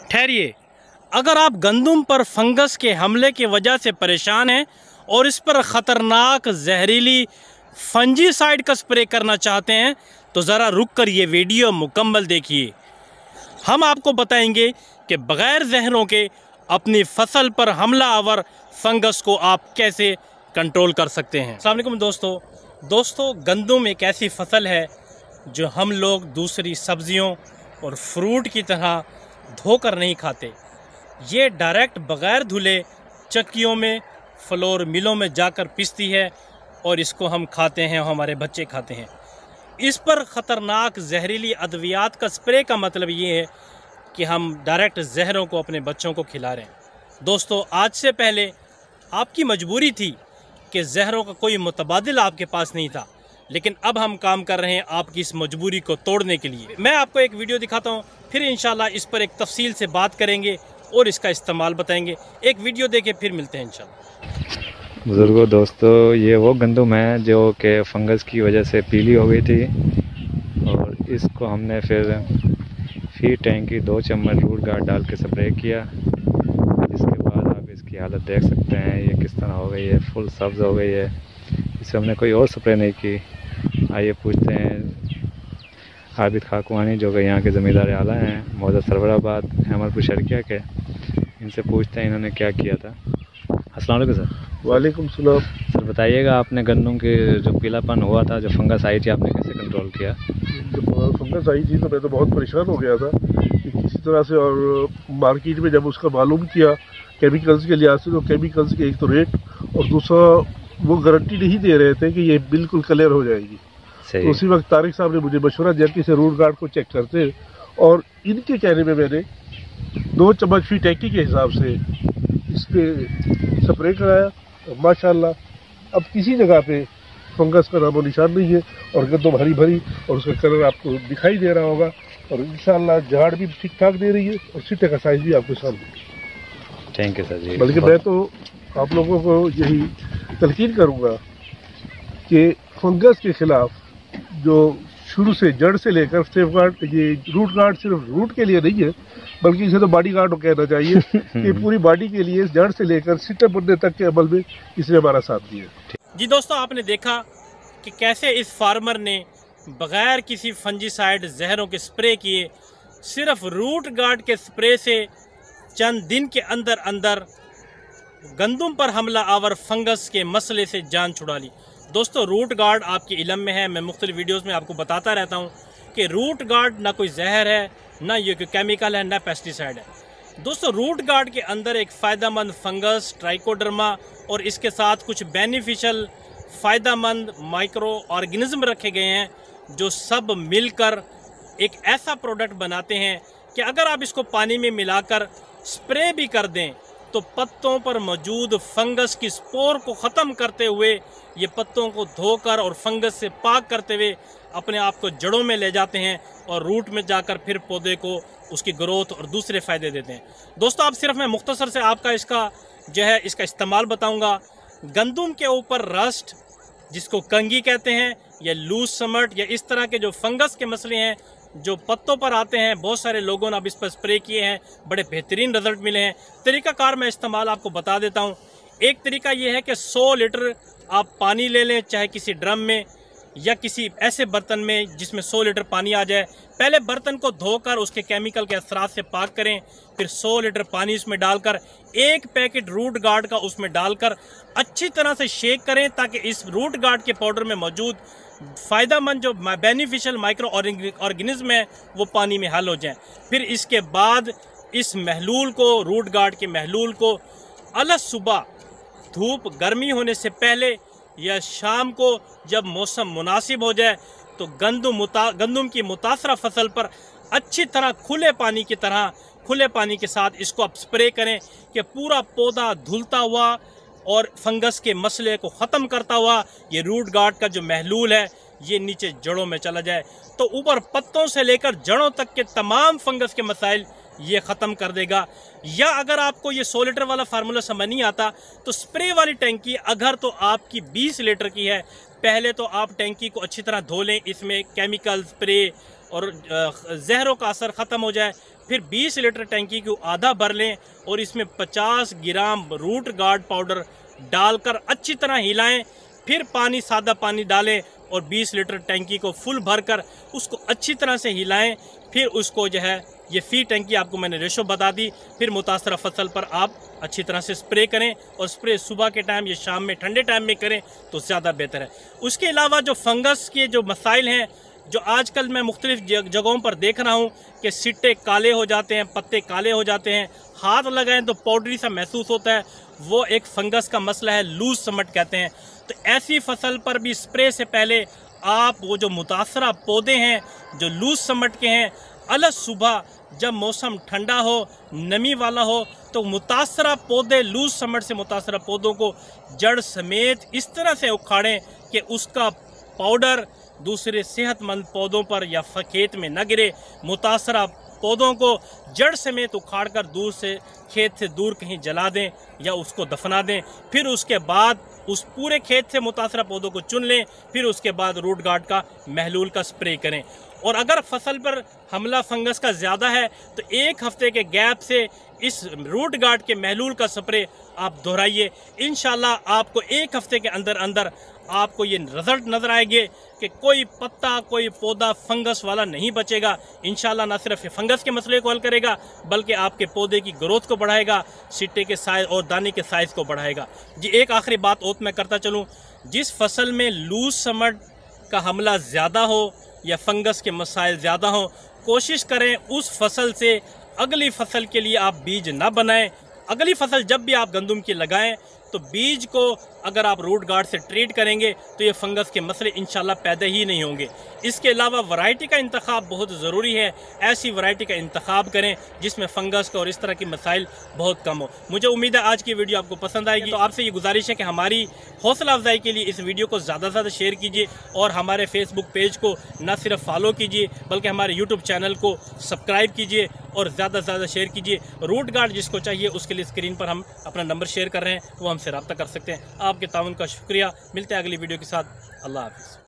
ठहरिए, अगर आप गंदम पर फंगस के हमले की वजह से परेशान हैं और इस पर ख़तरनाक जहरीली फंजीसाइड का स्प्रे करना चाहते हैं तो ज़रा रुक कर ये वीडियो मुकम्मल देखिए। हम आपको बताएंगे कि बग़ैर जहरों के अपनी फसल पर हमला आवर फंगस को आप कैसे कंट्रोल कर सकते हैं। अस्सलाम वालेकुम दोस्तों, गंदम एक ऐसी फसल है जो हम लोग दूसरी सब्ज़ियों और फ्रूट की तरह धोकर नहीं खाते। ये डायरेक्ट बग़ैर धुले चक्कियों में, फ्लोर मिलों में जाकर पिसती है और इसको हम खाते हैं, हमारे बच्चे खाते हैं। इस पर ख़तरनाक जहरीली अद्वियात का स्प्रे का मतलब ये है कि हम डायरेक्ट जहरों को अपने बच्चों को खिला रहे हैं। दोस्तों, आज से पहले आपकी मजबूरी थी कि जहरों का कोई मुतबादिल आपके पास नहीं था, लेकिन अब हम काम कर रहे हैं आपकी इस मजबूरी को तोड़ने के लिए। मैं आपको एक वीडियो दिखाता हूँ, फिर इंशाल्लाह इस पर एक तफसील से बात करेंगे और इसका इस्तेमाल बताएंगे। एक वीडियो देखे फिर मिलते हैं इंशाल्लाह। बुजुर्गों, दोस्तों, ये वो गंदम है जो कि फंगस की वजह से पीली हो गई थी और इसको हमने फिर फीड टैंक की 2 चम्मच रूट गार्ड डाल के स्प्रे किया। इसके बाद आप इसकी हालत देख सकते हैं, ये किस तरह हो गई है, फुल सब्ज़ हो गई है। इसे हमने कोई और स्प्रे नहीं की। आइए पूछते हैं आबिद खाकुआनी, जो कि यहाँ के ज़मींदार आला हैं मौजा सरवराबाद अहमदपुर शर्किया के, इनसे पूछते हैं इन्होंने क्या किया था। अस्सलाम वालेकुम सर। वालेकुम सलाम। सर बताइएगा, आपने गंदम के जो पीलापन हुआ था, जो फंगस आई थी, आपने कैसे कंट्रोल किया? जब फंगस आई थी तो मैं तो बहुत परेशान हो गया था कि किसी तरह से, और मार्केट में जब उसका मालूम किया केमिकल्स के लिहाज से, तो केमिकल्स के एक तो रेट और दूसरा वो गारंटी नहीं दे रहे थे कि ये बिल्कुल क्लियर हो जाएगी। तो उसी वक्त तारिक साहब ने मुझे मशवरा दिया कि इसे रूट गार्ड को चेक करते, और इनके कहने में मैंने 2 चम्मच फी टैंकी के हिसाब से इस पर स्प्रे कराया और माशाल्लाह अब किसी जगह पे फंगस का नामो निशान नहीं है और गंदम हरी भरी और उसका कलर आपको दिखाई दे रहा होगा और इंशाल्लाह झाड़ भी ठीक ठाक दे रही है और सिट्टे का साइज भी आपके सामने। थैंक यू सर जी। बल्कि मैं तो आप लोगों को यही तलकीन करूँगा कि फंगस के खिलाफ जो शुरू से जड़ से लेकर सेफ गार्ड, ये रूट गार्ड सिर्फ रूट के लिए नहीं है बल्कि इसे तो बॉडी गार्ड कहना चाहिए कि पूरी बॉडी के लिए जड़ से लेकर सिट्टे बनने तक के अमल में इसने हमारा साथ दिया। जी दोस्तों, आपने देखा कि कैसे इस फार्मर ने बग़ैर किसी फंजीसाइड जहरों के स्प्रे किए, सिर्फ रूट गार्ड के स्प्रे से चंद दिन के अंदर अंदर गंदम पर हमला आवर फंगस के मसले से जान छुड़ा ली। दोस्तों, रूट गार्ड आपके इल्म में है, मैं मुख्तलिफ वीडियोस में आपको बताता रहता हूँ कि रूट गार्ड ना कोई जहर है, ना ये कोई केमिकल है, ना पेस्टिसाइड है। दोस्तों, रूट गार्ड के अंदर एक फ़ायदेमंद फंगस ट्राइकोडर्मा और इसके साथ कुछ बेनिफिशियल फ़ायदेमंद माइक्रो ऑर्गेनिज्म रखे गए हैं, जो सब मिलकर एक ऐसा प्रोडक्ट बनाते हैं कि अगर आप इसको पानी में मिलाकर स्प्रे भी कर दें तो पत्तों पर मौजूद फंगस की स्पोर को ख़त्म करते हुए ये पत्तों को धोकर और फंगस से पाक करते हुए अपने आप को जड़ों में ले जाते हैं और रूट में जाकर फिर पौधे को उसकी ग्रोथ और दूसरे फ़ायदे देते हैं। दोस्तों, आप सिर्फ मैं मुख्तसर से आपका इसका जो है इसका इस्तेमाल बताऊंगा। गंदम के ऊपर रस्ट, जिसको कंगी कहते हैं, या लूज समट, या इस तरह के जो फंगस के मसले हैं जो पत्तों पर आते हैं, बहुत सारे लोगों ने अब इस पर स्प्रे किए हैं, बड़े बेहतरीन रिजल्ट मिले हैं। तरीक़ाकार मैं इस्तेमाल आपको बता देता हूँ। एक तरीका ये है कि 100 लीटर आप पानी ले लें, चाहे किसी ड्रम में या किसी ऐसे बर्तन में जिसमें 100 लीटर पानी आ जाए। पहले बर्तन को धोकर उसके केमिकल के असरात से पाक करें, फिर 100 लीटर पानी उसमें डालकर 1 पैकेट रूट गार्ड का उसमें डालकर अच्छी तरह से शेक करें ताकि इस रूट गार्ड के पाउडर में मौजूद फ़ायदेमंद जो बेनिफिशियल माइक्रो ऑर्गेनिज्म है वो पानी में हल हो जाए। फिर इसके बाद इस महलूल को, रूट गार्ड के महलूल को अलग सुबह धूप गर्मी होने से पहले या शाम को जब मौसम मुनासिब हो जाए तो गंदम की मुतासरा फसल पर अच्छी तरह खुले पानी के साथ इसको आप स्प्रे करें कि पूरा पौधा धुलता हुआ और फंगस के मसले को ख़त्म करता हुआ ये रूट गार्ड का जो महलूल है ये नीचे जड़ों में चला जाए, तो ऊपर पत्तों से लेकर जड़ों तक के तमाम फंगस के मसाइल ये ख़त्म कर देगा। या अगर आपको ये 100 लीटर वाला फार्मूला समझ नहीं आता तो स्प्रे वाली टैंकी अगर तो आपकी 20 लीटर की है, पहले तो आप टैंकी को अच्छी तरह धो लें, इसमें केमिकल स्प्रे और जहरों का असर ख़त्म हो जाए। फिर 20 लीटर टैंकी को आधा भर लें और इसमें 50 ग्राम रूट गार्ड पाउडर डालकर अच्छी तरह हिलाएं। फिर पानी, सादा पानी डालें और 20 लीटर टैंकी को फुल भरकर उसको अच्छी तरह से हिलाएं। फिर उसको जो है, ये फी टैंकी आपको मैंने रेशो बता दी। फिर मुतासरा फसल पर आप अच्छी तरह से स्प्रे करें और स्प्रे सुबह के टाइम या शाम में ठंडे टाइम में करें तो ज़्यादा बेहतर है। उसके अलावा जो फंगस के जो मसाइल हैं, जो आजकल मैं मुख्तलिफ जगहों पर देख रहा हूँ कि सिट्टे काले हो जाते हैं, पत्ते काले हो जाते हैं, हाथ लगाएं तो पाउडरी सा महसूस होता है, वो एक फंगस का मसला है, लूज समट कहते हैं। तो ऐसी फसल पर भी स्प्रे से पहले आप वो जो मुतासरा पौधे हैं जो लूज समट के हैं, अलग सुबह जब मौसम ठंडा हो, नमी वाला हो, तो मुतासरा पौधे, लूज समट से मुतासरा पौधों को जड़ समेत इस तरह से उखाड़ें कि उसका पाउडर दूसरे सेहतमंद पौधों पर या खेत में न गिरे। मुतासरा पौधों को जड़ समेत उखाड़ कर दूर से, खेत से दूर कहीं जला दें या उसको दफना दें। फिर उसके बाद उस पूरे खेत से मुतासरा पौधों को चुन लें। फिर उसके बाद रूट गार्ड का महलूल का स्प्रे करें। और अगर फसल पर हमला फंगस का ज़्यादा है तो 1 हफ्ते के गैप से इस रूट गार्ड के महलूल का स्प्रे आप दोहराइए। इंशाल्लाह आपको 1 हफ्ते के अंदर अंदर आपको ये रिजल्ट नज़र आएंगे कि कोई पत्ता, कोई पौधा फंगस वाला नहीं बचेगा। इंशाल्लाह ना सिर्फ ये फंगस के मसले को हल करेगा बल्कि आपके पौधे की ग्रोथ को बढ़ाएगा, सिट्टे के साइज और दाने के साइज़ को बढ़ाएगा। जी, एक आखिरी बात और मैं करता चलूँ, जिस फसल में लूज समट का हमला ज़्यादा हो या फंगस के मसाइल ज़्यादा हों, कोशिश करें उस फसल से अगली फसल के लिए आप बीज ना बनाएं। अगली फसल जब भी आप गंदम की लगाएं तो बीज को अगर आप रूट गार्ड से ट्रीट करेंगे तो ये फंगस के मसले इंशाल्लाह पैदा ही नहीं होंगे। इसके अलावा वैरायटी का इंतखाब बहुत ज़रूरी है। ऐसी वैरायटी का इंतखाब करें जिसमें फंगस का और इस तरह की मसाइल बहुत कम हो। मुझे उम्मीद है आज की वीडियो आपको पसंद आएगी। तो आपसे ये गुजारिश है कि हमारी हौसला अफजाई के लिए इस वीडियो को ज़्यादा से ज़्यादा शेयर कीजिए और हमारे फेसबुक पेज को न सिर्फ फॉलो कीजिए बल्कि हमारे यूट्यूब चैनल को सब्सक्राइब कीजिए और ज़्यादा से ज़्यादा शेयर कीजिए। रूट गार्ड जिसको चाहिए उसके लिए स्क्रीन पर हम अपना नंबर शेयर कर रहे हैं, वो हमसे रब्ता कर सकते हैं। आपके ताउन का शुक्रिया। मिलते हैं अगली वीडियो के साथ। अल्लाह हाफ़िज़।